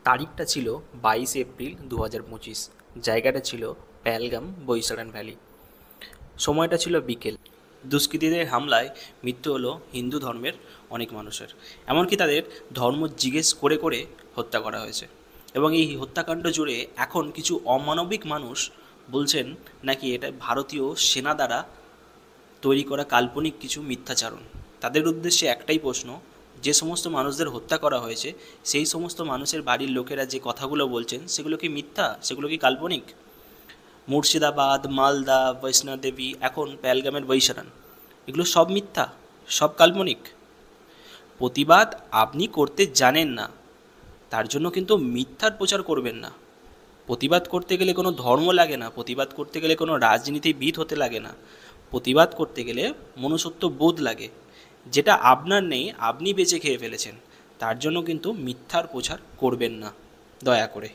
তারিখটা ছিল 22 এপ্রিল 2025। জায়গাটা ছিল পেহেলগাম বৈশারান ভ্যালি। সময়টা ছিল বিকেল। দুষ্কৃতীদের হামলায় মৃত্যু হলো হিন্দু ধর্মের অনেক মানুষের। এমনকি তাদের ধর্ম জিজ্ঞেস করে করে হত্যা করা হয়েছে। এবং এই হত্যাকাণ্ড জুড়ে এখন কিছু অমানবিক মানুষ বলছেন নাকি এটা ভারতীয় সেনা দ্বারা তৈরি করা কাল্পনিক কিছু মিথ্যাচারণ। তাদের উদ্দেশ্যে একটাই প্রশ্ন, যে সমস্ত মানুষদের হত্যা করা হয়েছে সেই সমস্ত মানুষের বাড়ির লোকেরা যে কথাগুলো বলছেন সেগুলো কি মিথ্যা, সেগুলো কি কাল্পনিক? মুর্শিদাবাদ, মালদা, বৈষ্ণোদেবী, এখন পেহেলগামের বৈশারান, এগুলো সব মিথ্যা, সব কাল্পনিক। প্রতিবাদ আপনি করতে জানেন না, তার জন্য কিন্তু মিথ্যার প্রচার করবেন না। প্রতিবাদ করতে গেলে কোনো ধর্ম লাগে না, প্রতিবাদ করতে গেলে কোনো রাজনীতিবিদ হতে লাগে না। প্রতিবাদ করতে গেলে মনুষ্যত্ব বোধ লাগে। যেটা আপনার নেই, আপনি বেঁচে খেয়ে ফেলেছেন, তার জন্য কিন্তু মিথ্যার প্রচার করবেন না দয়া করে।